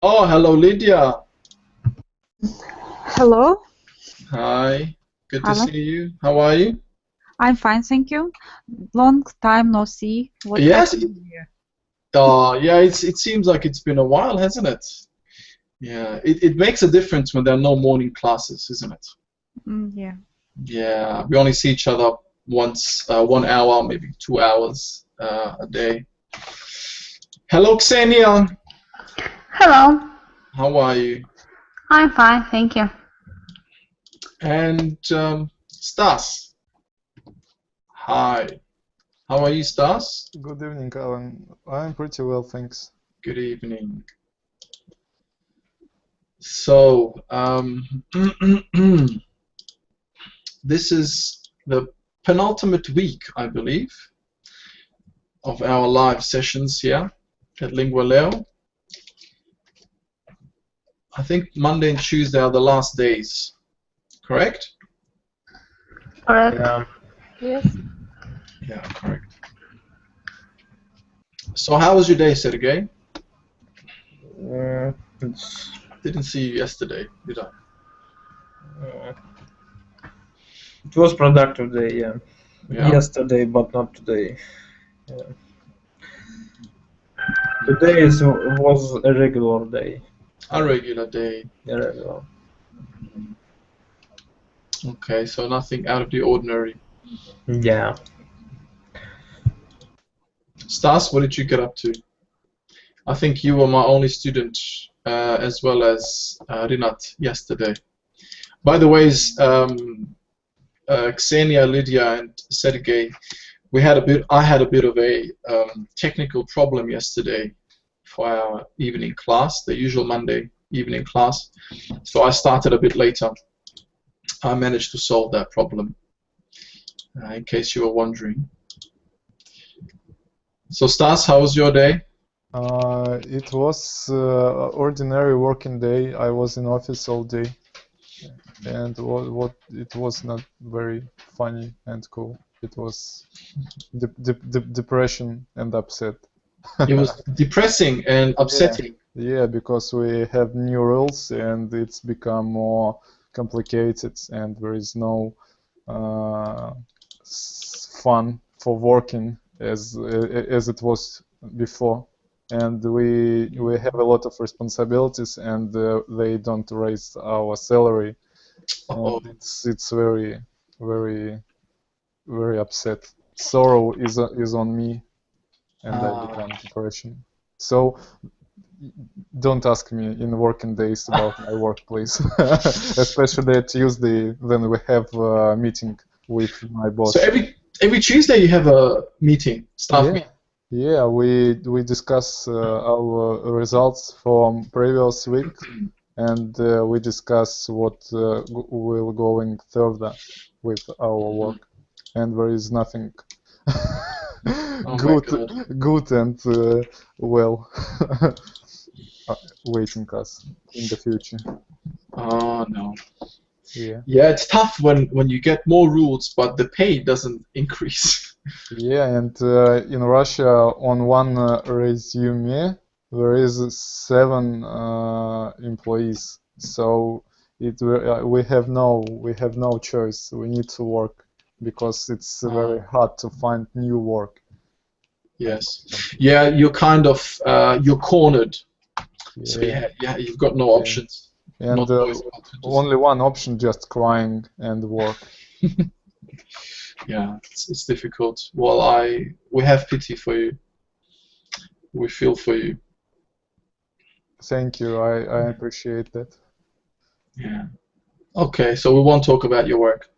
Oh, hello, Lydia. Hello, Hi. Good to Alan. see you. How are you? I'm fine, thank you. Long time no see. What Yes. happened here? Yeah. It seems like it's been a while, hasn't it? Yeah. It makes a difference when there are no morning classes, isn't it? Yeah. Yeah. We only see each other once, 1 hour, maybe 2 hours a day. Hello, Xenia. Hello, How are you? I'm fine, thank you. And Stas. Hi. How are you, Stas? Good evening, Alan. I'm pretty well, thanks. Good evening. So, this is the penultimate week, I believe, of our live sessions here at Lingua Leo. I think Monday and Tuesday are the last days, correct? Correct. Yeah, Yes. Yeah, correct. So how was your day, Sergey? it's Didn't see you yesterday, did I? uh, it was productive day, yeah. Yeah. Yesterday, but not today. Yeah. Today was a regular day. A regular day. Irregular. Okay, so nothing out of the ordinary. Yeah. Stas, what did you get up to? I think you were my only student, as well as Rinat yesterday. By the way, Xenia, Lydia, and Sergey, I had a bit of a technical problem yesterday for our evening class, the usual Monday evening class. So I started a bit later. I managed to solve that problem, in case you were wondering. So Stas, how was your day? It was ordinary working day. I was in office all day, and what it was not very funny and cool. It was depression and upset. It was depressing and upsetting. Yeah, because we have new rules and it's become more complicated, and there is no fun for working as it was before. And we have a lot of responsibilities, and they don't raise our salary, Uh-oh. and it's very very very upset. Sorrow is on me, and I become depression. So don't ask me in working days about my workplace, especially at Tuesday. Then we have a meeting with my boss. So every Tuesday you have a meeting, staff Yeah, meeting. yeah. We discuss our results from previous week, and we discuss what will going further with our work. And there is nothing Oh my good, God. good and well waiting us in the future. Oh no. Yeah. Yeah, it's tough when you get more rules, but the pay doesn't increase. Yeah, and in Russia, on one resume, there is 7 employees. So we have no choice. We need to work because it's very hard to find new work. Yes. Yeah, you're kind of you're cornered. So Yeah, you've got no yeah. options. And No choice but to do only one option, just crying and work. Yeah, it's difficult. Well, we have pity for you. We feel for you. Thank you. I appreciate that. Yeah. Okay, so we won't talk about your work.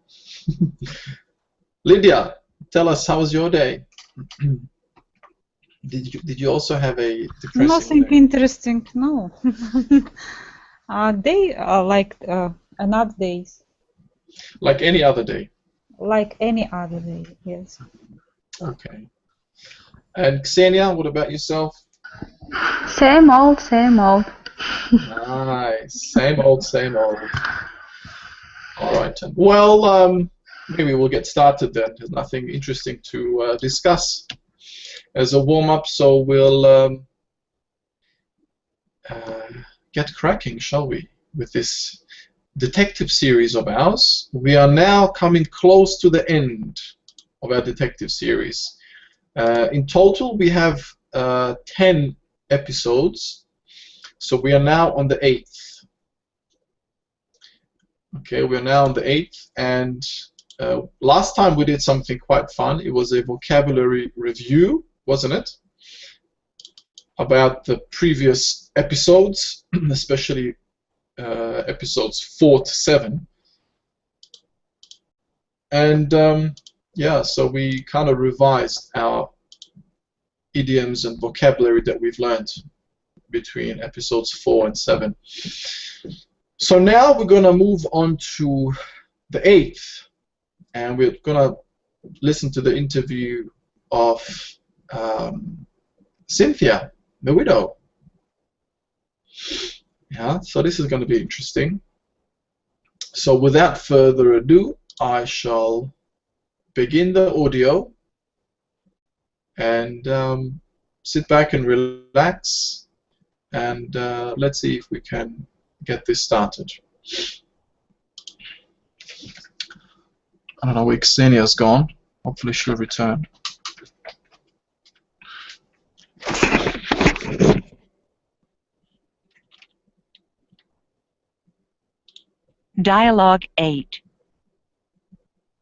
Lydia, tell us, how was your day? Did you also have a depressing Nothing day? interesting. No. They are like another days, Like any other day. like any other day. Yes. Okay. And Xenia, what about yourself? Same old, same old. Nice. Same old, same old. All right. Well, maybe we'll get started then. There's nothing interesting to discuss as a warm-up, so we'll get cracking, shall we, with this detective series of ours. We are now coming close to the end of our detective series. In total, we have 10 episodes, so we are now on the 8th. Okay, we are now on the 8th, and last time we did something quite fun. It was a vocabulary review, wasn't it? About the previous episodes, especially episodes 4 to 7. And yeah, so we kind of revised our idioms and vocabulary that we've learned between episodes 4 and 7. So now we're going to move on to the 8th, and we're going to listen to the interview of Cynthia, the widow. Yeah, so this is going to be interesting. So without further ado, I shall begin the audio and sit back and relax, and let's see if we can get this started. I don't know where Ksenia's gone. Hopefully she'll return. Dialogue 8.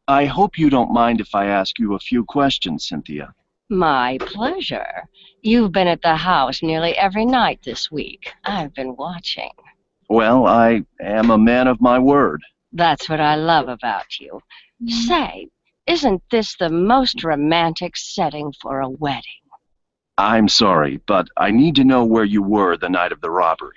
I hope you don't mind if I ask you a few questions, Cynthia. My pleasure. You've been at the house nearly every night this week. I've been watching. Well, I am a man of my word. That's what I love about you. Say, isn't this the most romantic setting for a wedding? I'm sorry, but I need to know where you were the night of the robbery.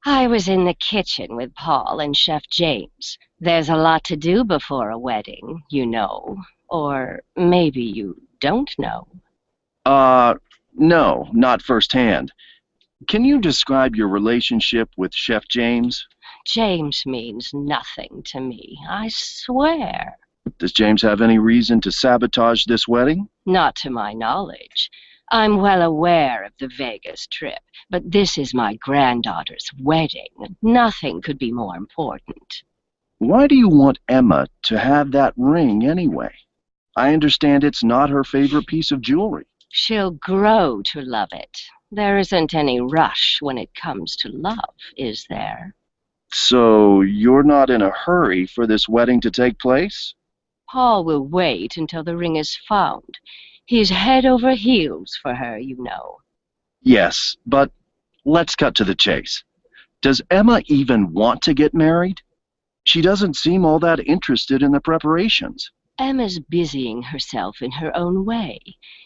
I was in the kitchen with Paul and Chef James. There's a lot to do before a wedding, you know. Or maybe you don't know. No, not firsthand. Can you describe your relationship with Chef James? James means nothing to me, I swear. Does James have any reason to sabotage this wedding? Not to my knowledge. I'm well aware of the Vegas trip, but this is my granddaughter's wedding. Nothing could be more important. Why do you want Emma to have that ring anyway? I understand it's not her favorite piece of jewelry. She'll grow to love it. There isn't any rush when it comes to love, is there? So you're not in a hurry for this wedding to take place? Paul will wait until the ring is found. He's head over heels for her, you know. Yes, but let's cut to the chase. Does Emma even want to get married? She doesn't seem all that interested in the preparations. Emma's busying herself in her own way.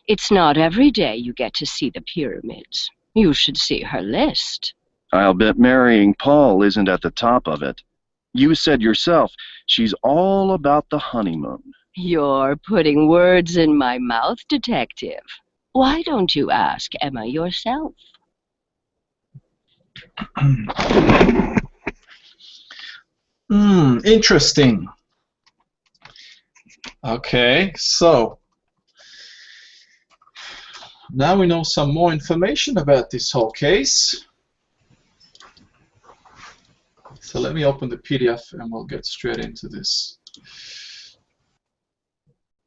It's not every day you get to see the pyramids. You should see her list. I'll bet marrying Paul isn't at the top of it. You said yourself she's all about the honeymoon. You're putting words in my mouth, detective. Why don't you ask Emma yourself? Interesting. Okay, so now we know some more information about this whole case. So let me open the PDF and we'll get straight into this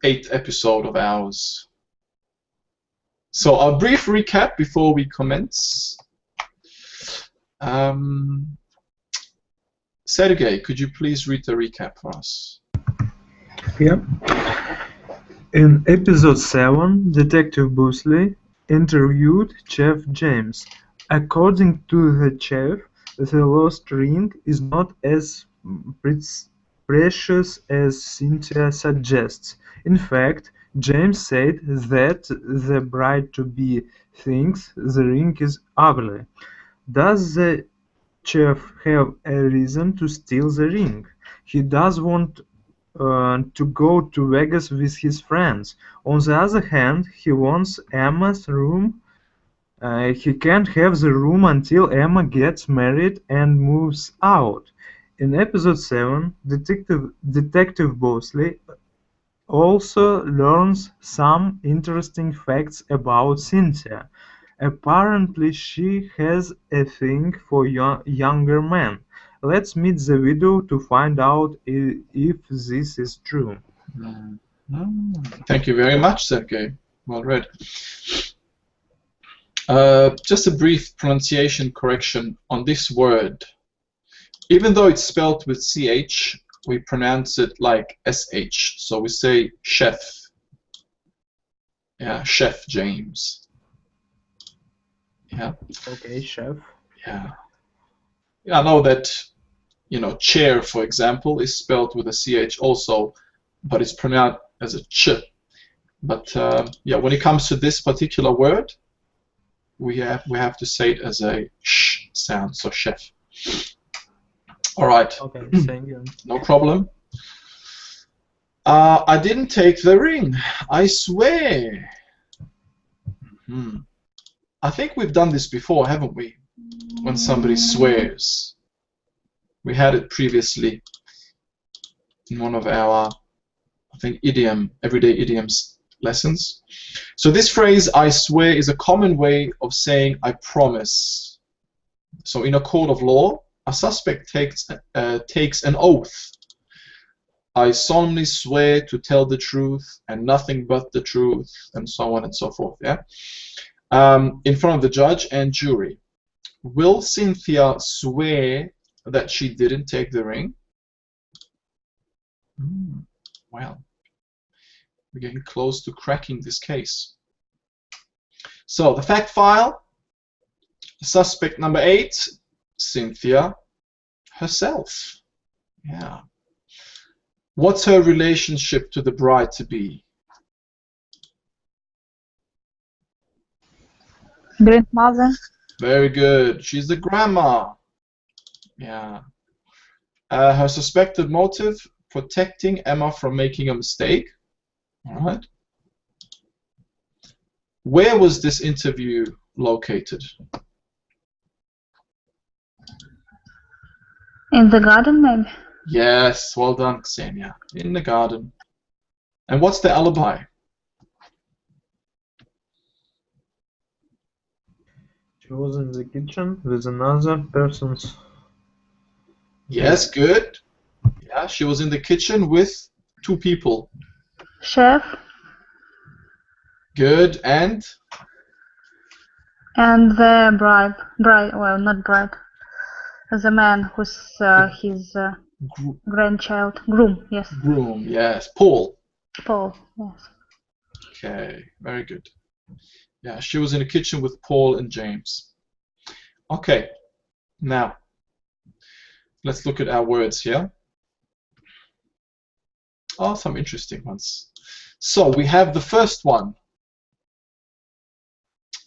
8th episode of ours. So a brief recap before we commence. Sergey, could you please read the recap for us? Yeah. In episode 7, Detective Boosley interviewed Chef James. According to the chef, the lost ring is not as precious as Cynthia suggests. In fact, James said that the bride-to-be thinks the ring is ugly. Does the chef have a reason to steal the ring? He does want to go to Vegas with his friends. On the other hand, he wants Emma's room. He can't have the room until Emma gets married and moves out. In episode 7, Detective Boosley also learns some interesting facts about Cynthia. Apparently she has a thing for younger men. Let's meet the widow to find out if this is true. Thank you very much, Sergey. Well read. Just a brief pronunciation correction on this word. Even though it's spelled with CH, we pronounce it like SH. So we say chef. Yeah, Chef James. Yeah. Okay, chef. Yeah. I know that, chair, for example, is spelled with a CH also, but it's pronounced as a ch. But yeah, when it comes to this particular word, we have to say it as a sh sound, so chef. All right. Okay, thank you. No problem. I didn't take the ring. I swear. I think we've done this before, haven't we? When somebody swears. We had it previously in one of our, I think, everyday idioms lessons. So this phrase, I swear, is a common way of saying I promise. So in a court of law, a suspect takes an oath. I solemnly swear to tell the truth and nothing but the truth, and so on and so forth. Yeah, in front of the judge and jury. Will Cynthia swear that she didn't take the ring? Well, we're getting close to cracking this case. So the fact file. Suspect number 8, Cynthia herself. Yeah. What's her relationship to the bride-to-be? Grandmother. Very good. She's the grandma. Yeah. Her suspected motive, protecting Emma from making a mistake. All right. Where was this interview located? In the garden, maybe? Yes, well done, Ksenia. In the garden. And what's the alibi? She was in the kitchen with another person's. Yes, good. Yeah, she was in the kitchen with 2 people. Chef Good, and? and the bride, well, not bride, the man who's his grandchild, groom, yes. Groom, yes. Paul. Paul, yes. Okay, very good. Yeah, she was in the kitchen with Paul and James. Okay, now let's look at our words here. Oh, some interesting ones. So we have the first one.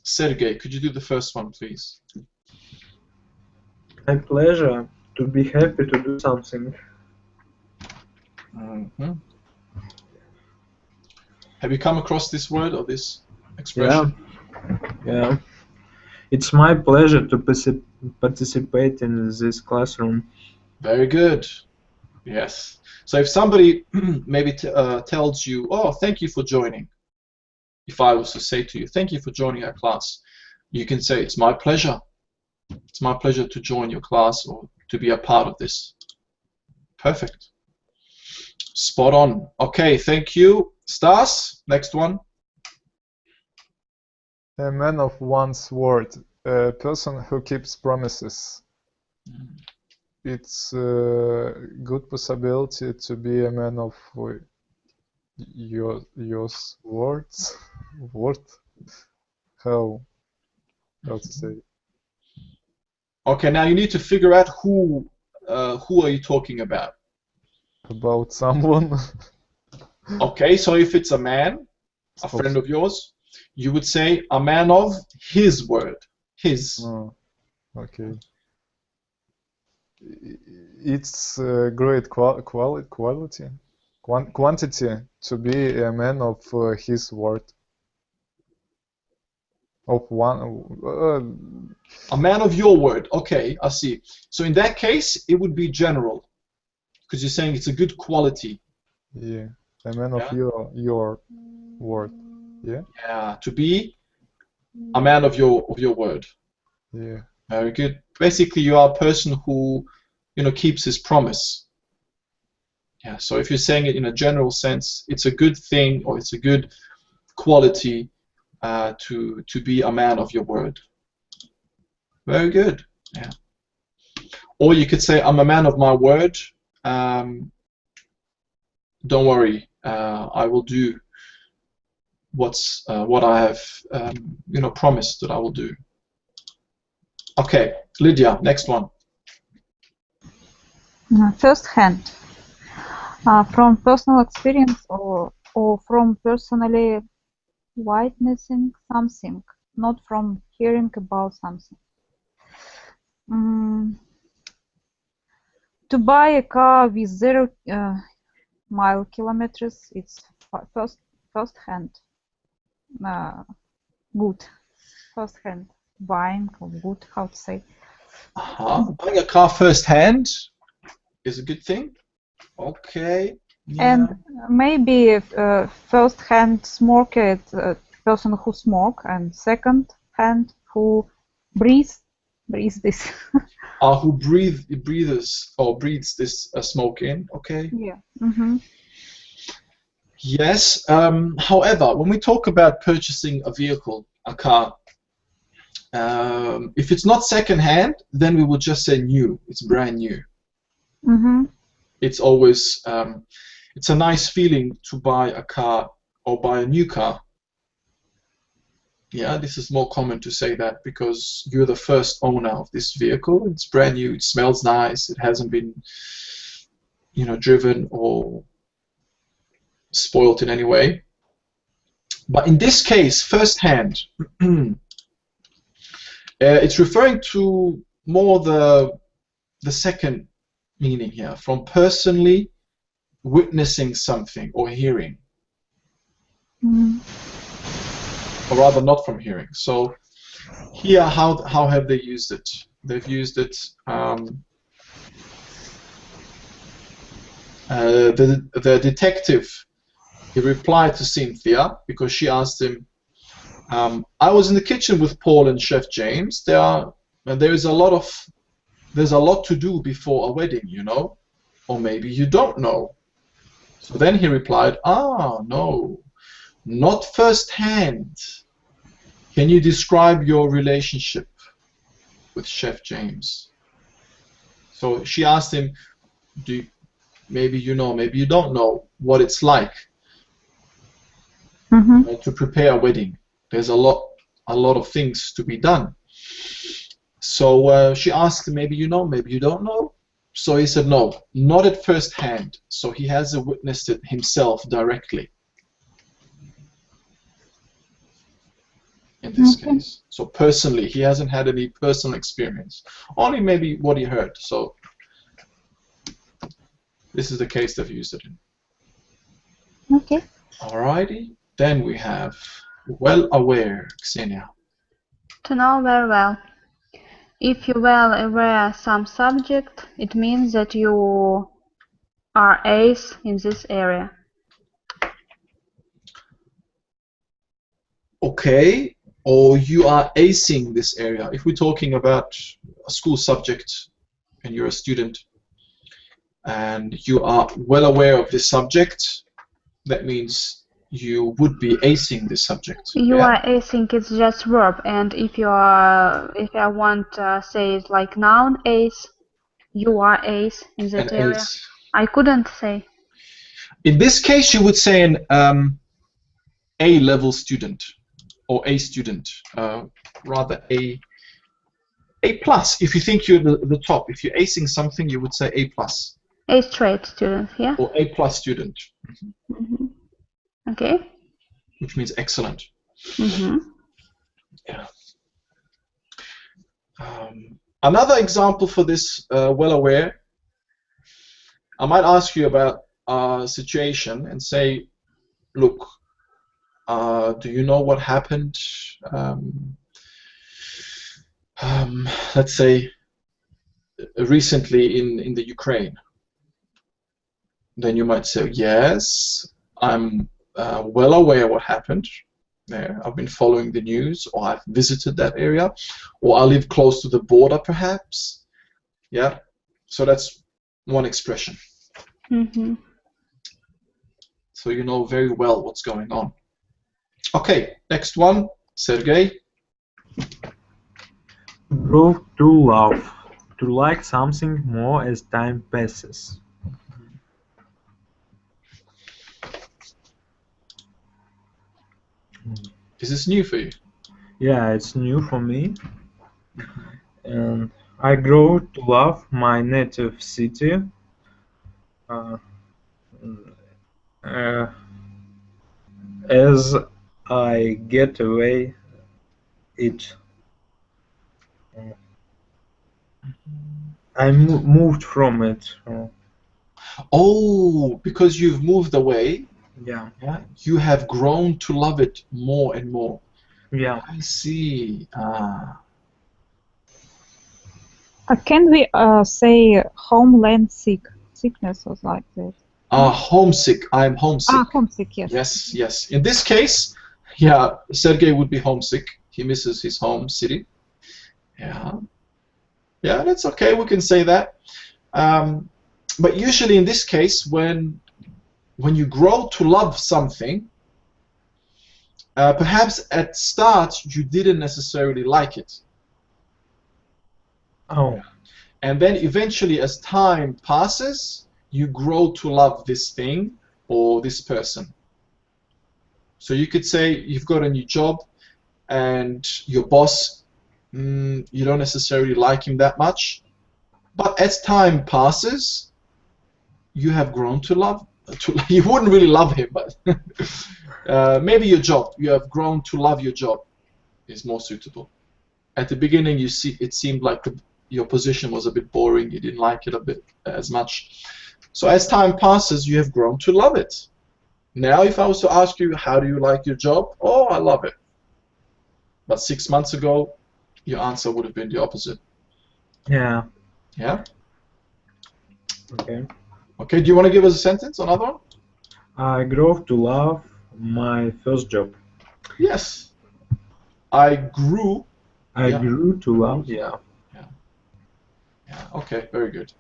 Sergey, could you do the first one, please? My pleasure to be happy to do something. Have you come across this word or this expression? Yeah. It's my pleasure to participate in this classroom. Very good. Yes. So if somebody maybe tells you, oh, thank you for joining. If I was to say to you, thank you for joining our class, you can say, it's my pleasure. It's my pleasure to join your class or to be a part of this. Perfect. Spot on. Okay, thank you. Stas, next one. A man of one's word, a person who keeps promises. It's a good possibility to be a man of your words. Word? How to say? Okay, now you need to figure out who are you talking about. About someone. Okay, so if it's a man, a friend of yours, you would say a man of his word. His. Oh, okay. It's a great quantity to be a man of his word. Of one. A man of your word. Okay, I see. So in that case, it would be general, because you're saying it's a good quality. Yeah, a man of your word. Yeah. Yeah, to be a man of your word. Yeah. Very good. Basically, you are a person who, keeps his promise. Yeah. So if you're saying it in a general sense, it's a good thing or it's a good quality to be a man of your word. Very good. Yeah. Or you could say, I'm a man of my word. Don't worry. I will do what I have promised that I will do. Okay, Lydia, next one. First hand. From personal experience or from personally witnessing something, not from hearing about something. To buy a car with 0 mile kilometers, it's first hand. Good. First hand buying or good, how to say. Buying a car first hand is a good thing. Okay. Yeah. And maybe first hand smoker, person who smoke, and second hand who breathes this. Who breathes this smoke in. Okay. Yeah. Mm-hmm. Yes. However, when we talk about purchasing a vehicle, a car, if it's not second hand, then we will just say new. It's brand new. Mm-hmm. It's always it's a nice feeling to buy a car or buy a new car. Yeah, this is more common to say that because you're the first owner of this vehicle. It's brand new. It smells nice. It hasn't been, driven or spoiled in any way. But in this case, first hand, it's referring to more the second meaning here, from personally witnessing something or hearing. Or rather not from hearing. So here, how have they used it? They've used it, the detective, he replied to Cynthia because she asked him, I was in the kitchen with Paul and Chef James. There's a lot to do before a wedding, or maybe you don't know. So then he replied, no, not first-hand. Can you describe your relationship with Chef James? So she asked him, maybe you know, maybe you don't know what it's like to prepare a wedding. There's a lot of things to be done. So she asked him, maybe you know, maybe you don't know. So he said, no, not at first hand. So he hasn't witnessed it himself directly. In this case. So personally, he hasn't had any personal experience. Only maybe what he heard. So this is the case they've used it in. Okay. Alrighty. Then we have well aware, Ksenia. To know very well. If you well aware some subject, it means that you are ace in this area. Okay. Or you are acing this area. If we're talking about a school subject and you're a student and you are well aware of this subject, that means you would be acing this subject. You are acing, it's just verb, and if I want to say it like noun, ace, you are ace in that area. Ace. I couldn't say. In this case, you would say an A-level student. Or A student, rather A plus. If you think you're the top, if you're acing something, you would say A plus. A straight student, yeah. Or A plus student. Okay. Which means excellent. Yeah. Another example for this, well aware. I might ask you about a situation and say, look. Do you know what happened, let's say, recently in the Ukraine? Then you might say, yes, I'm well aware what happened. there. I've been following the news, or I've visited that area, or I live close to the border, perhaps. Yeah. So that's one expression. Mm-hmm. So you know very well what's going on. Okay, next one, Sergey. Grow to love. To like something more as time passes. Is this new for you? Yeah, it's new for me. And I grow to love my native city. Uh, uh, as I get away it. I moved from it. Oh, because you've moved away, Yeah, yeah, you have grown to love it more and more. yeah. I see. Ah. Can we say homeland sickness or like that? Homesick. I'm homesick. Homesick, yes. Yes, yes. In this case, yeah, Sergey would be homesick. He misses his home city. Yeah. Yeah, that's okay. We can say that. But usually in this case, when you grow to love something, perhaps at start you didn't necessarily like it. Oh, And then eventually as time passes, you grow to love this thing or this person. So you could say you've got a new job and your boss, you don't necessarily like him that much. But as time passes, you have grown to love. You wouldn't really love him, but maybe your job. You have grown to love your job is more suitable. At the beginning, it seemed like your position was a bit boring. You didn't like it a bit as much. So as time passes, you have grown to love it. Now, if I was to ask you, how do you like your job? Oh, I love it. But 6 months ago, your answer would have been the opposite. yeah. Yeah? Okay. Okay, do you want to give us a sentence, another one? I grew to love my first job. Yes. I grew. I Yeah. grew to love. Yeah. Yeah, okay, very good.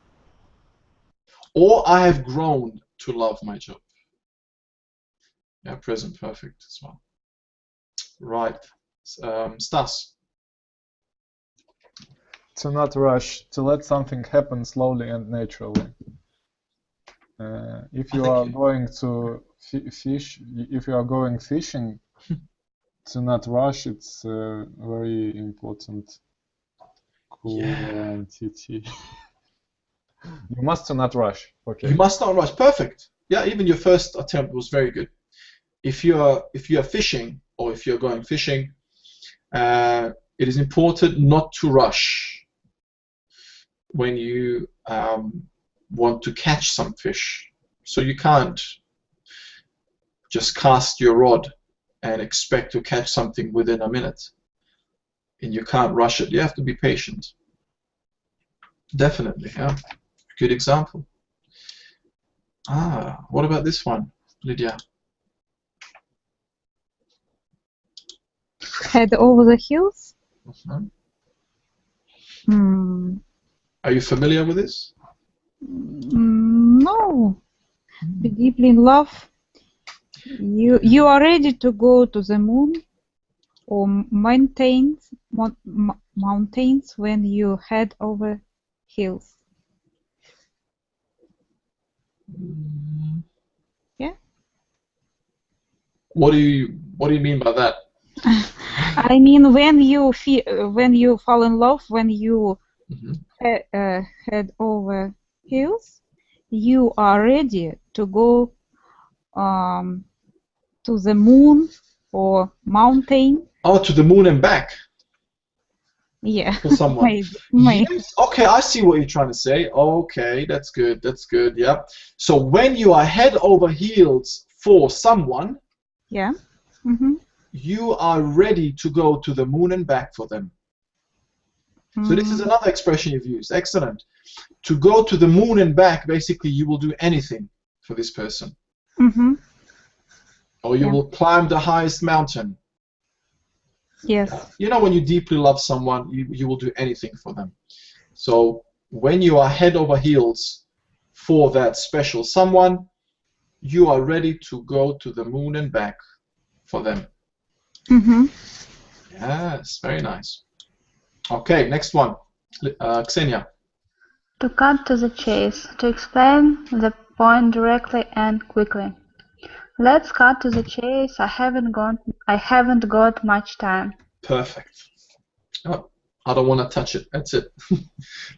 Or I have grown to love my job. Yeah, present perfect as well. Right. Stas. To not rush, to let something happen slowly and naturally. If you are going to fish, if you are going fishing, to not rush, it's very important. Quantity. You must not rush. Okay. You must not rush. Perfect. Yeah, even your first attempt was very good. If you are fishing or if you're going fishing, it is important not to rush when you want to catch some fish. So you can't just cast your rod and expect to catch something within a minute. And you can't rush it. You have to be patient. Definitely, yeah. Good example. What about this one, Lydia? Head over the hills? Are you familiar with this? No. Be deeply in love. You are ready to go to the moon or mountains when you head over hills. Yeah. What do you mean by that? I mean, when you fall in love, when you head over hills, you are ready to go to the moon or mountain. Oh, to the moon and back. Yeah. For someone. Maybe. Yes. Okay, I see what you're trying to say. Okay, that's good. That's good. Yeah. So when you are head over heels for someone, yeah, you are ready to go to the moon and back for them. So this is another expression you've used. Excellent. To go to the moon and back, basically, you will do anything for this person. Or you will climb the highest mountain Yes. You know, when you deeply love someone, you will do anything for them. So when you are head over heels for that special someone, you are ready to go to the moon and back for them. Mm-hmm. Yes, very nice. Okay, next one. Ksenia. To cut to the chase, to explain the point directly and quickly. Let's cut to the chase. I haven't got much time. Perfect. Oh, I don't want to touch it. That's it.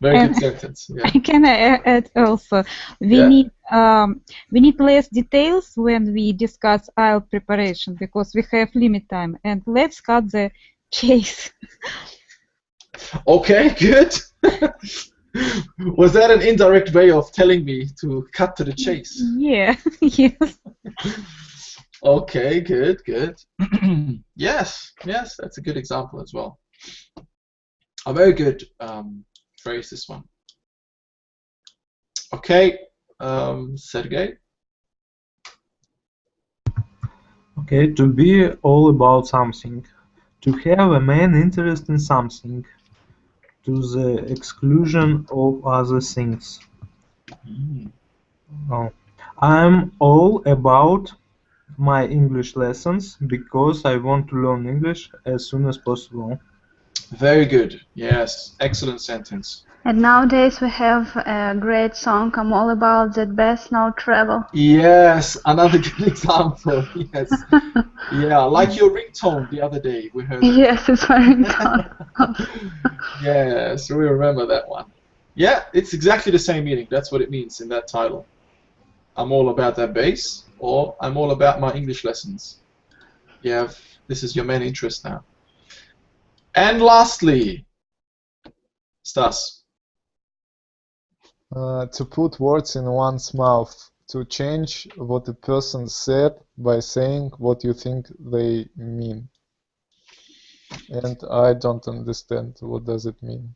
Very good sentence. Yeah. I can add also, we need less details when we discuss IELTS preparation because we have limit time. And let's cut the chase. Okay, good. Was that an indirect way of telling me to cut to the chase? Yeah, yes. Okay, good, good. Yes, that's a good example as well. A very good phrase, this one. Okay, Sergey. Okay, to be all about something. To have a main interest in something. To the exclusion of other things. Oh. I'm all about my English lessons because I want to learn English as soon as possible. Very good. Yes, excellent sentence. And nowadays we have a great song, I'm all about that best now travel. Yes, another good example. Yes. Yeah, like your ringtone the other day. We heard. Yes, it's my ringtone. Yes, we remember that one. Yeah, it's exactly the same meaning. That's what it means in that title. I'm all about that bass, or I'm all about my English lessons. This is your main interest now. And lastly, Stas. To put words in one's mouth, to change what a person said by saying what you think they mean. And I don't understand what does it mean.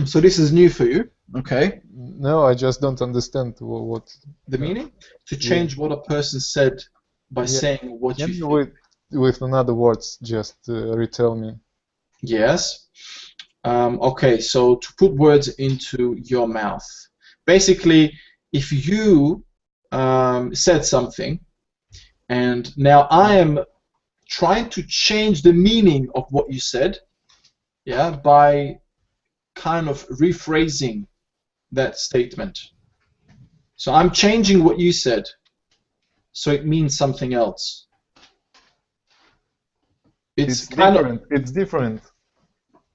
So this is new for you, okay? No, I just don't understand what the meaning. To change what a person said by saying what you think. With another words, just retell me. Yes. Okay, so to put words into your mouth. Basically, if you said something, and now I am trying to change the meaning of what you said, by kind of rephrasing that statement. So I'm changing what you said, so it means something else. It's kind different. It's different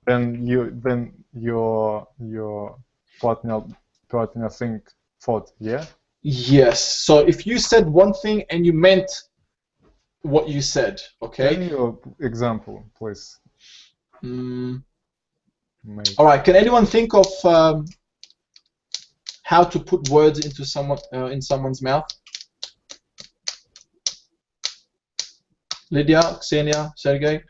than your partner thought. Yeah. Yes. So if you said one thing and you meant what you said, okay. Can you example, please? All right. Can anyone think of how to put words into in someone's mouth? Lydia, Ksenia, Sergey?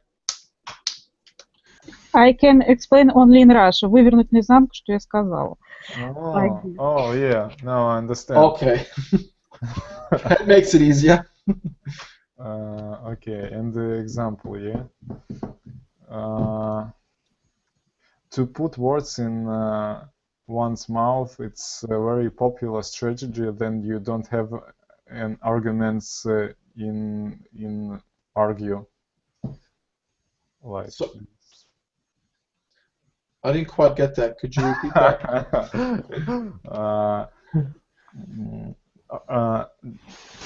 I can explain only in Russian. Вывернуть наизнанку, что я сказала. Oh, yeah. Now I understand. Okay. That makes it easier. Okay, and the example, yeah. To put words in one's mouth, it's a very popular strategy. Then you don't have an arguments in argue. Like. So, I didn't quite get that. Could you repeat that?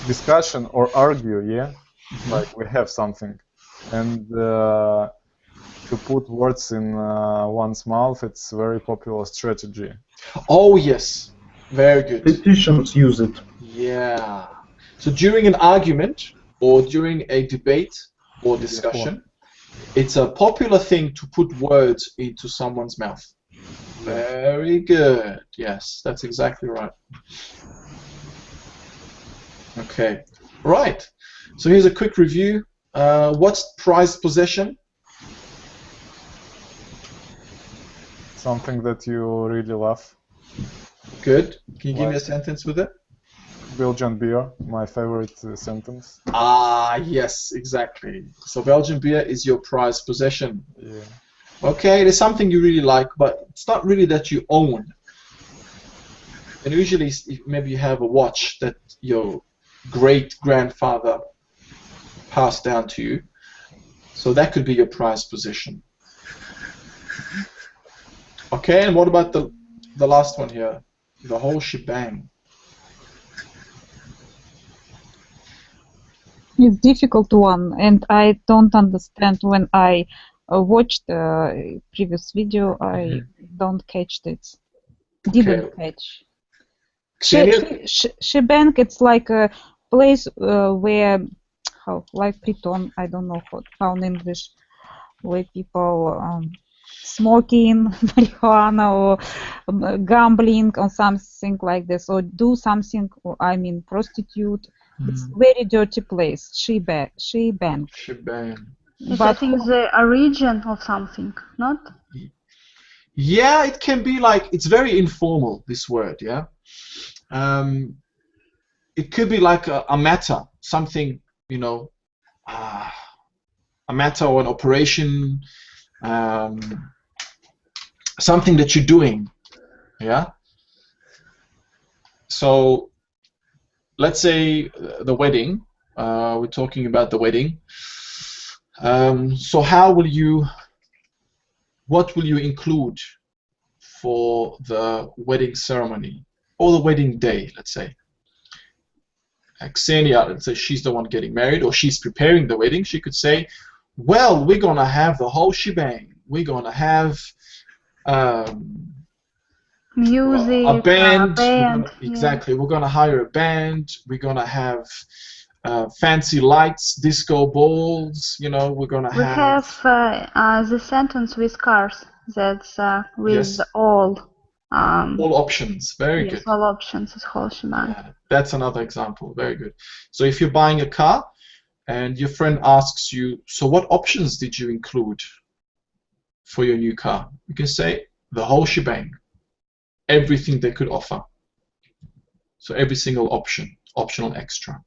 Discussion or argue, yeah. Like we have something, and to put words in one's mouth, it's a very popular strategy. Oh yes, very good. Politicians use it. Yeah. So during an argument or during a debate or discussion, it's a popular thing to put words into someone's mouth. Very good. Yes, that's exactly right. Okay. Right. So here's a quick review. What's prized possession? Something that you really love. Good. Can you give me a sentence with it? Belgian beer, my favorite sentence. Ah, yes, exactly. So Belgian beer is your prized possession. Yeah. Okay, it is something you really like, but it's not really that you own. And usually, maybe you have a watch that your great-grandfather passed down to you. So that could be your prized possession. Okay, and what about the last one here? The whole shebang. It's difficult one, and I don't understand when I watched the previous video. I don't catch it. Didn't catch. Shebang, it's like a place where, like Priton, I don't know how in English, where people smoking marijuana or gambling or something like this, or do something, I mean prostitute. It's very dirty place. Shebang. It's, I think, the origin of something, not? Yeah, it can be like, it's very informal, this word, yeah? It could be like a matter, something, you know, a matter or an operation, something that you're doing, yeah? So, let's say the wedding, we're talking about the wedding. So what will you include for the wedding ceremony or the wedding day, let's say? Xenia, let's say she's the one getting married or she's preparing the wedding, she could say, well, we're gonna have the whole shebang. We're gonna have music, a band. Exactly. We're gonna hire a band. We're gonna have fancy lights, disco balls. You know, we're gonna We have the sentence with cars. That's with all options. Very good. All options is whole shebang. Yeah, that's another example. Very good. So if you're buying a car and your friend asks you, so what options did you include for your new car? You can say the whole shebang. Everything they could offer. So every single option, optional extra.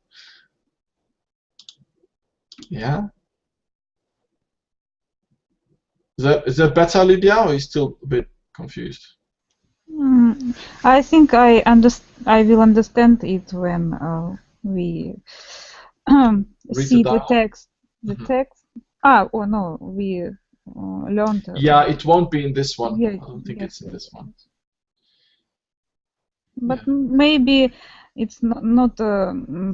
Yeah. Is that better, Lydia, or are you still a bit confused? I think I will understand it when we see the text. The text. Oh no, we learned. Yeah, it won't be in this one. Yeah, I don't think it's in this one. But maybe it's not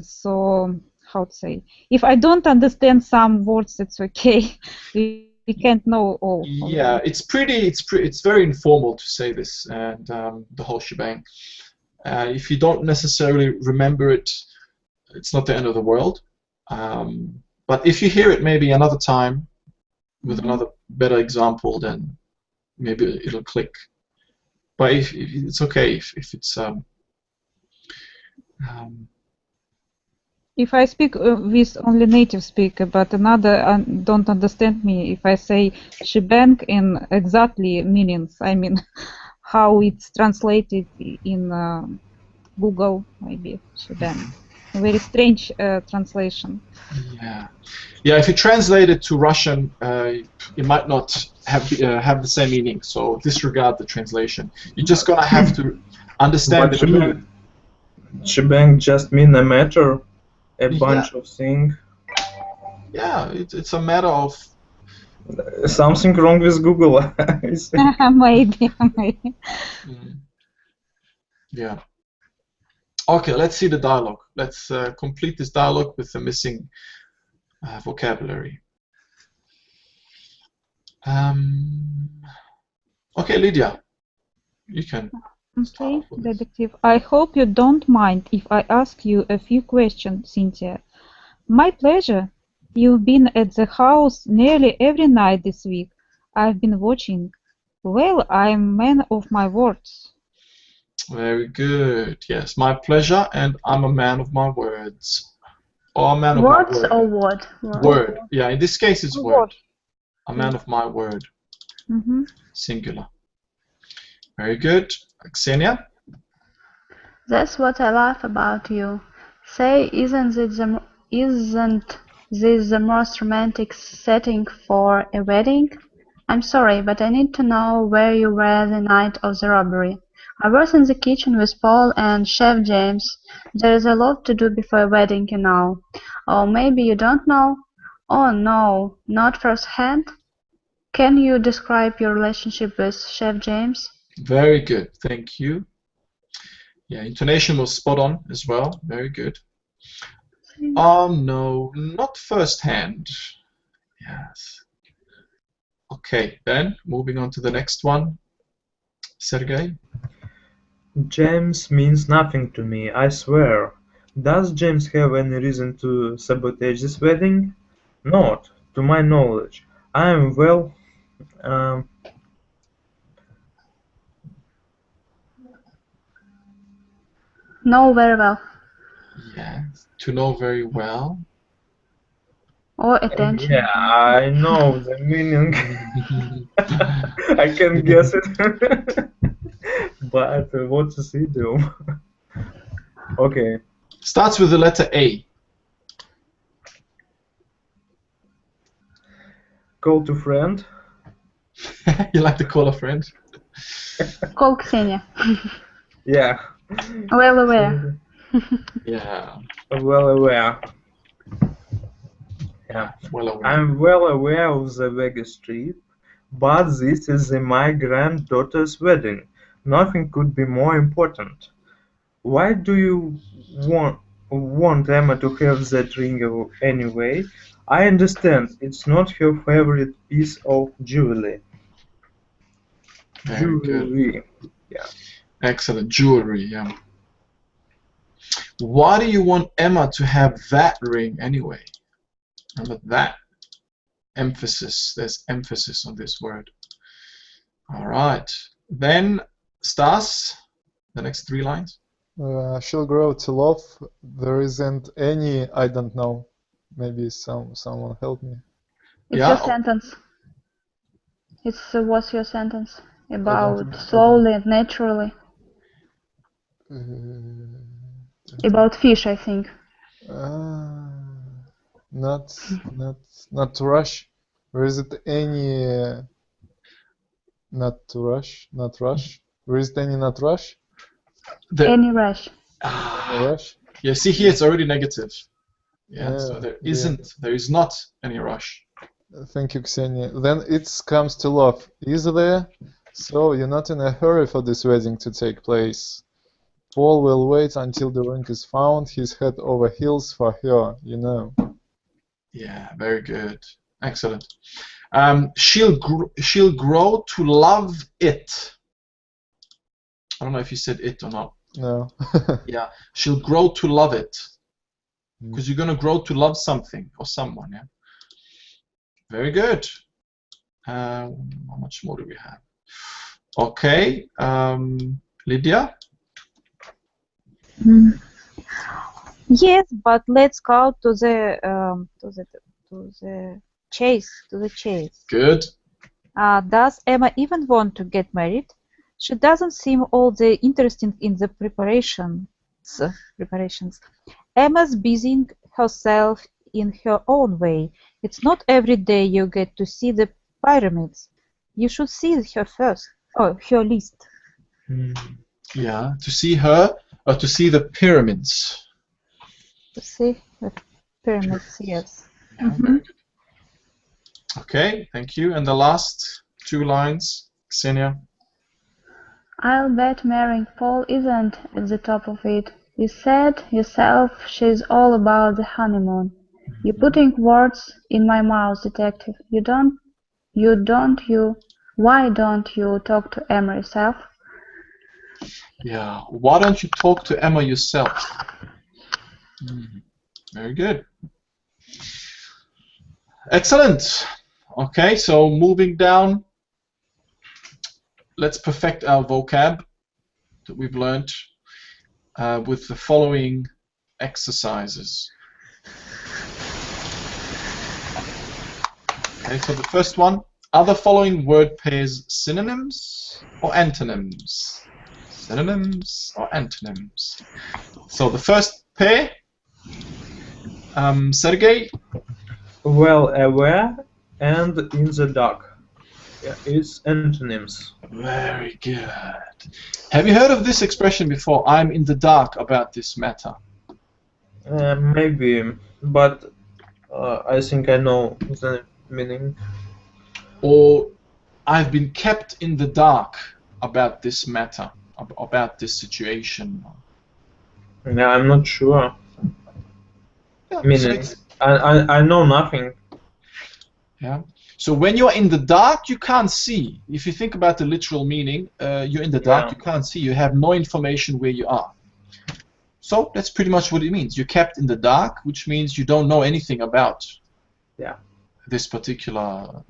so, how to say, if I don't understand some words, it's okay. We can't know all. Yeah, it's very informal to say this, and the whole shebang. If you don't necessarily remember it, it's not the end of the world. But if you hear it maybe another time with another better example, then maybe it'll click. But if it's okay if it's if I speak with only native speaker, but another don't understand me, if I say shebang in exactly meanings, I mean how it's translated in Google, maybe shebang. A very strange translation. Yeah. If you translate it to Russian, it might not have the same meaning. So disregard the translation. You're just gonna have to understand the meaning. Shebang just mean a matter, a bunch of things. Yeah, it's a matter of something wrong with Google. Maybe. Yeah. Okay, let's see the dialogue. Let's complete this dialogue with the missing vocabulary. Okay, Lydia, you can. Okay, detective. I hope you don't mind if I ask you a few questions, Cynthia. My pleasure. You've been at the house nearly every night this week. I've been watching. Well, I'm a man of my words. Very good. Yes, my pleasure, and I'm a man of my words. Or a man of my word. Words or word? Word. Yeah, in this case it's word. A man of my word. Singular. Very good. Xenia? That's what I love about you. Say, isn't this the most romantic setting for a wedding? I'm sorry, but I need to know where you were the night of the robbery. I was in the kitchen with Paul and Chef James. There is a lot to do before a wedding, you know. Or maybe you don't know? Oh no, not firsthand? Can you describe your relationship with Chef James? Very good. Thank you. Yeah, intonation was spot on as well. Very good. Oh no, not firsthand. Yes. Okay, then moving on to the next one. Sergey? James means nothing to me, I swear. Does James have any reason to sabotage this wedding? Not, to my knowledge. I am well. Know very well. Yes. To know very well. Or attention. Yeah, I know the meaning. I can guess it. But what is idiom? Okay. Starts with the letter A. Call to friend. You like to call a friend? Call Ksenia. Yeah. Well aware. Yeah. Well aware. Yeah. Well aware. I'm well aware of the Vegas trip, but this is my granddaughter's wedding. Nothing could be more important. Why do you want Emma to have that ring anyway? I understand it's not her favorite piece of jewelry. Very good. Jewelry. Yeah. Excellent. Jewelry, yeah. Why do you want Emma to have that ring anyway? Remember that. Emphasis. There's emphasis on this word. All right. Then, Stas, the next 3 lines. She'll grow to love. There isn't any. I don't know. Maybe someone help me. It's Yeah. your sentence. What's your sentence? About slowly and naturally. About fish, I think. Not to rush. Where is it any? Not to rush. Not rush. Where is it any not rush? Any rush. Any rush? Yeah, see here it's already negative. Yeah, Yeah, so there yeah. isn't, there is not any rush. Thank you, Ksenia. Then it comes to love. Is there? So you're not in a hurry for this wedding to take place. Paul will wait until the ring is found. He's head over heels for her, you know. Yeah, very good. Excellent. She'll grow to love it. I don't know if you said it or not. No. Yeah, she'll grow to love it. Because you're going to grow to love something or someone, yeah? Very good. How much more do we have? Okay, Lydia? Yes, but let's go to the chase. Good. Does Emma even want to get married? She doesn't seem all that interested in the preparations. Emma's busying herself in her own way. It's not every day you get to see the pyramids. You should see her first. Oh, her list. Yeah, to see her or to see the pyramids. To see the pyramids, yes. Yeah, very good. Okay, thank you. And the last 2 lines, Ksenia. I'll bet marrying Paul isn't at the top of it. You said yourself she's all about the honeymoon. You're putting words in my mouth, detective. Why don't you talk to Emma yourself? Yeah, why don't you talk to Emma yourself? Very good. Excellent. Okay, so moving down, let's perfect our vocab that we've learned with the following exercises. Okay, so the first one, are the following word pairs synonyms or antonyms? Synonyms or antonyms? So the first pair, Sergey? Well aware and in the dark. Yeah, it's antonyms. Very good. Have you heard of this expression before? I'm in the dark about this matter. Maybe, but I think I know the meaning. Or I've been kept in the dark about this matter, about this situation. Yeah, I'm not sure. Yeah, so Meaning, it's- I know nothing. yeah. So when you're in the dark, you can't see. If you think about the literal meaning, you're in the dark, Yeah. you can't see. You have no information where you are. So that's pretty much what it means. You're kept in the dark, which means you don't know anything about this particular,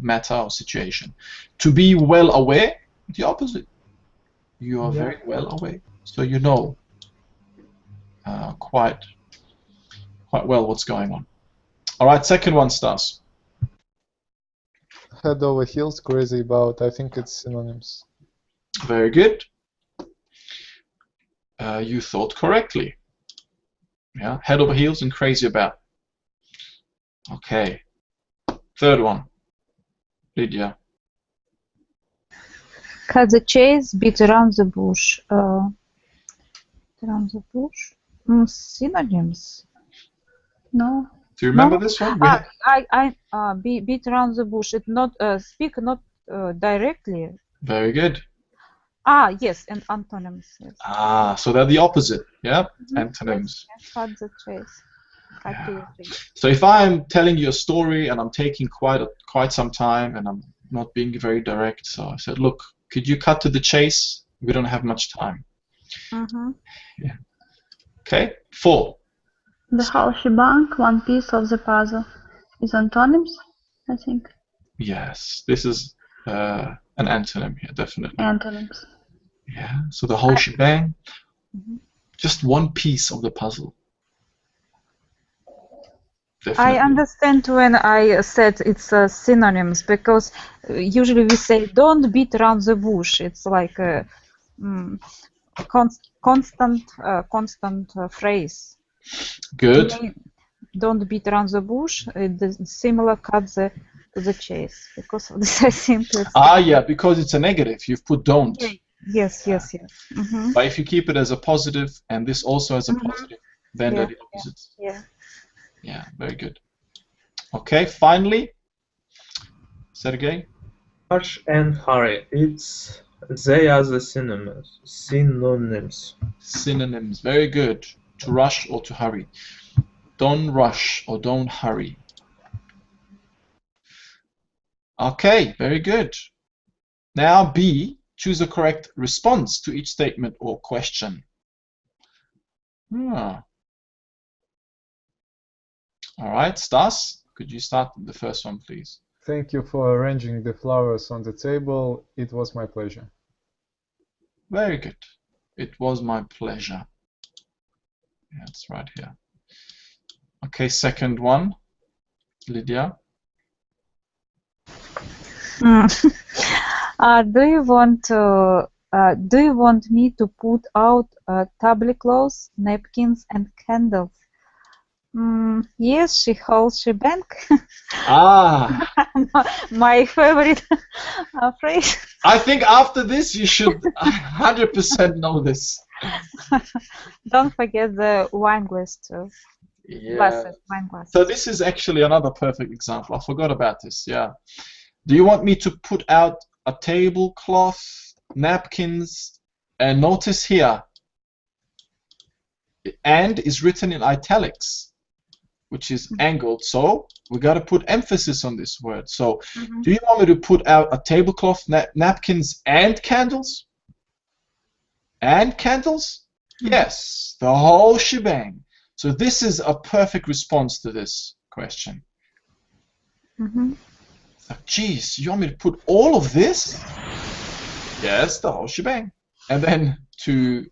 matter or situation. To be well aware, the opposite. You are very well aware, so you know quite well what's going on. All right, second one, Stas. Head over heels, crazy about. I think it's synonyms. Very good. You thought correctly. Yeah, head over heels and crazy about. Okay. Third one. Lydia. Cut the chase, beat around the bush. Around the bush? Synonyms. No. Do you remember No? this one? Beat around the bush. It not speak not directly. Very good. Yes, and antonyms. Yes. So they're the opposite. Yeah, antonyms. Yes, cut the chase. Cut to the chase. So if I'm telling you a story and I'm taking quite some time and I'm not being very direct, so I said, look, could you cut to the chase? We don't have much time. Yeah. Okay. 4. The whole shebang, one piece of the puzzle. Is antonyms, I think. Yes, this is an antonym here, definitely. Antonyms. Yeah. So the whole shebang, just one piece of the puzzle. Definitely. I understand when I said it's synonyms, because usually we say don't beat around the bush. It's like a constant phrase. Good. Don't beat around the bush. It's similar, cut to the chase. Because of this, I think it's. Yeah, because it's a negative. You've put don't. Yes. But if you keep it as a positive and this also as a positive, then they're the opposites. Yeah, very good. Okay, finally, Sergey. Rush and hurry. They are the synonyms. Synonyms. Very good. To rush or to hurry. Don't rush or don't hurry. Okay, very good. Now B, choose a correct response to each statement or question. All right, Stas, could you start the first one, please? Thank you for arranging the flowers on the table. It was my pleasure. Very good. It was my pleasure. Yeah, it's right here. Okay, second one, Lydia. Do you want me to put out tablecloths, napkins, and candles? Yes, she holds shebang. My favorite phrase. I think after this you should 100% know this. Don't forget the wine glass too. Yeah. Glasses, wine glasses. So this is actually another perfect example. I forgot about this. Yeah. Do you want me to put out a tablecloth, napkins, and notice here, and is written in italics, which is angled. So we got to put emphasis on this word. So do you want me to put out a tablecloth, napkins, and candles? And candles? Yes, the whole shebang. So this is a perfect response to this question. Geez, you want me to put all of this? Yes, the whole shebang. And then to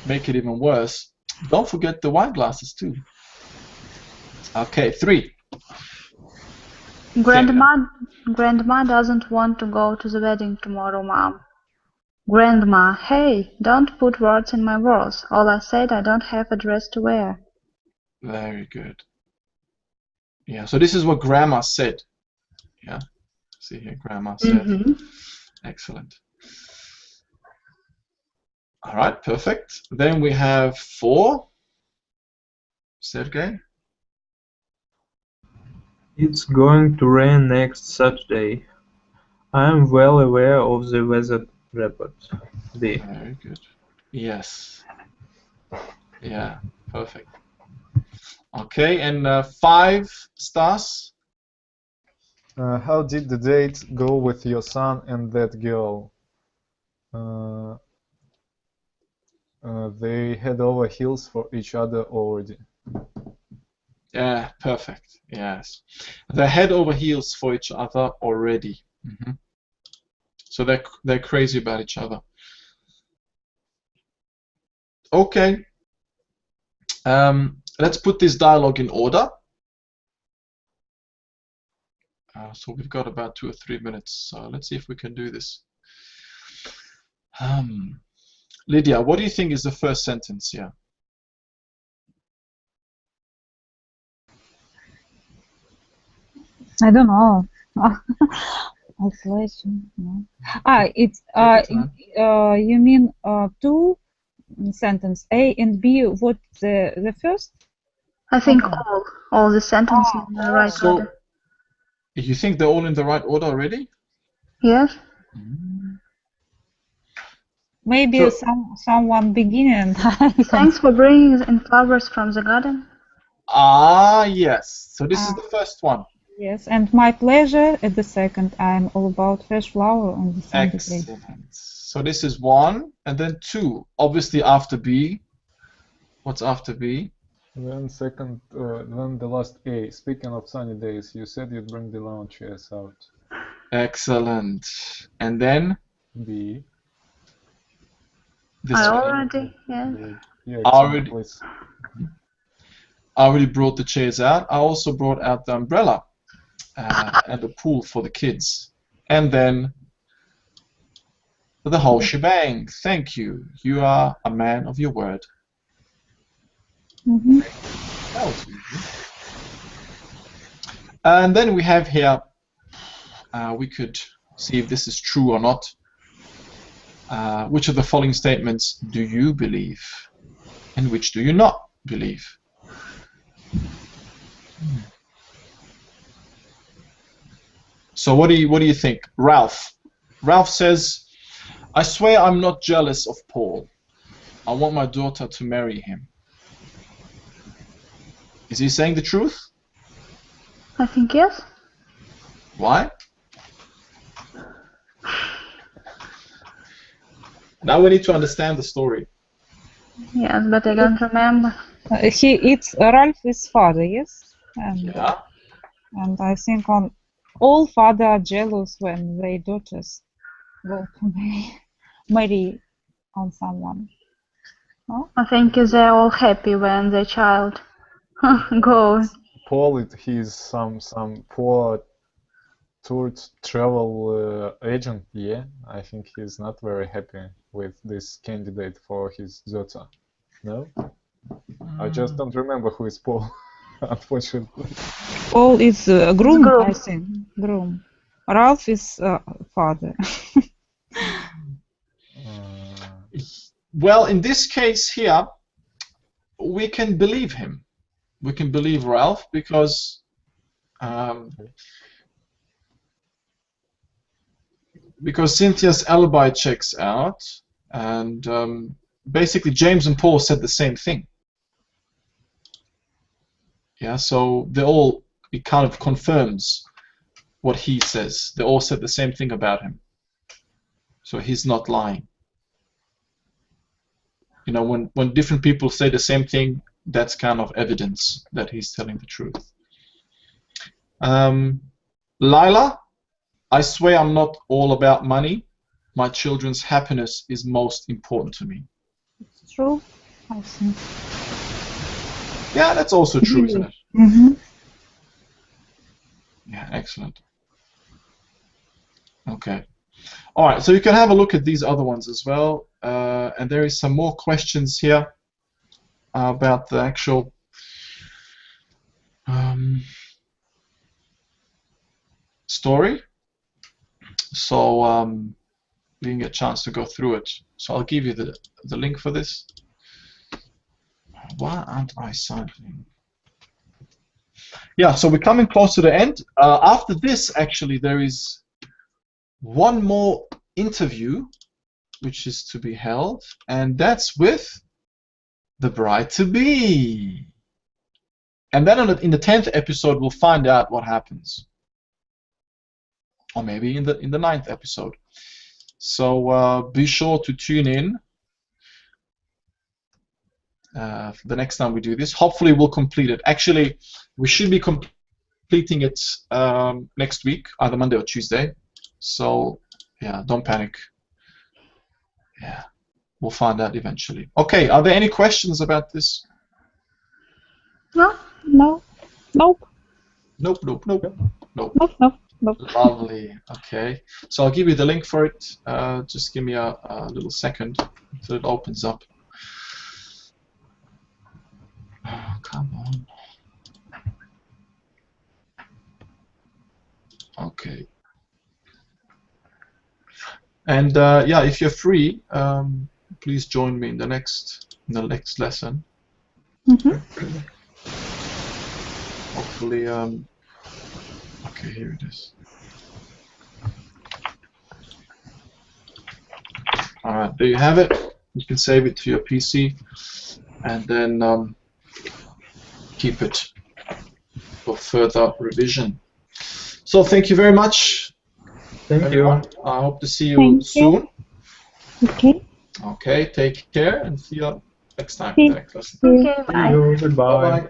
make it even worse, don't forget the wine glasses too. Okay, 3. Grandma doesn't want to go to the wedding tomorrow, Mom. Grandma, hey, don't put words in my words. All I said, I don't have a dress to wear. Very good. Yeah, so this is what grandma said. Yeah, see here, grandma said. Excellent. All right, perfect. Then we have 4. Sergey? It's going to rain next Saturday. I am well aware of the weather report. B. Very good. Yes. Yeah, perfect. Okay, and 5 stars. How did the date go with your son and that girl? They head over heels for each other already. Yeah, perfect. Yes. They're head over heels for each other already. So they're crazy about each other. Okay. Let's put this dialogue in order. So we've got about 2 or 3 minutes. So let's see if we can do this. Lydia, what do you think is the first sentence here? I don't know. Isolation. No. It's you mean 2 sentence A and B? What the first? I think all the sentences in the right So order. you think they're all in the right order already? Yes. Maybe someone beginning. Thanks for bringing in flowers from the garden. Yes. So this is the first one. Yes, and my pleasure at the second. I'm all about fresh flower on the Sunday. Excellent. So this is 1, and then 2. Obviously after B. What's after B? Then then the last A. Speaking of sunny days, you said you'd bring the lawn chairs out. Excellent. And then B. This I one. already, yeah. Yeah, Already. please. I already brought the chairs out. I also brought out the umbrella and the pool for the kids. And then the whole shebang. Thank you. You are a man of your word. That was easy. And then we have here, we could see if this is true or not. Which of the following statements do you believe? And which do you not believe? So what do you think? Ralph. Ralph says, I swear I'm not jealous of Paul. I want my daughter to marry him. Is he saying the truth? I think yes. Why? Now we need to understand the story. Yes, but I don't remember. It's Ralph's father, yes? Yeah. And I think all fathers are jealous when their daughters go to marry on someone. No? I think they're all happy when their child goes. Paul, he's some poor tour travel agent. Yeah, I think he's not very happy with this candidate for his daughter. No, I just don't remember who is Paul. Unfortunately. Paul is groom, I think. Groom. Ralph is father. Well, in this case here, we can believe him. We can believe Ralph because Cynthia's alibi checks out, and basically James and Paul said the same thing. Yeah, so it kind of confirms what he says. They all said the same thing about him. So he's not lying. You know, when different people say the same thing, that's kind of evidence that he's telling the truth. Lila, I swear I'm not all about money. My children's happiness is most important to me. It's true, I think. Yeah, that's also true, isn't it? Mm-hmm. Yeah, excellent. Okay. All right, so you can have a look at these other ones as well. And there is some more questions here about the actual story. So you can get a chance to go through it. So I'll give you the link for this. Why aren't I signing? Yeah, so we're coming close to the end. After this, actually, there is one more interview which is to be held, and that's with the bride-to-be. And then in the 10th episode, we'll find out what happens. Or maybe in the 9th episode. So be sure to tune in the next time we do this. Hopefully we'll complete it. Actually, we should be completing it next week, either Monday or Tuesday. So yeah, don't panic. Yeah, we'll find out eventually. Okay, are there any questions about this? No. No. Nope. Nope. Nope. Lovely. Okay, so I'll give you the link for it. Just give me a little second until it opens up. Oh, come on. Okay. And yeah, if you're free, please join me in the next lesson. Mm-hmm. Hopefully, okay, here it is. All right, there you have it. You can save it to your PC, and then keep it for further revision. So thank you very much. Thank you. Everyone. I hope to see you Thank you. soon. Okay. Okay, take care and see you next time. See you. Next lesson. Okay, See bye. you. Goodbye. Bye-bye.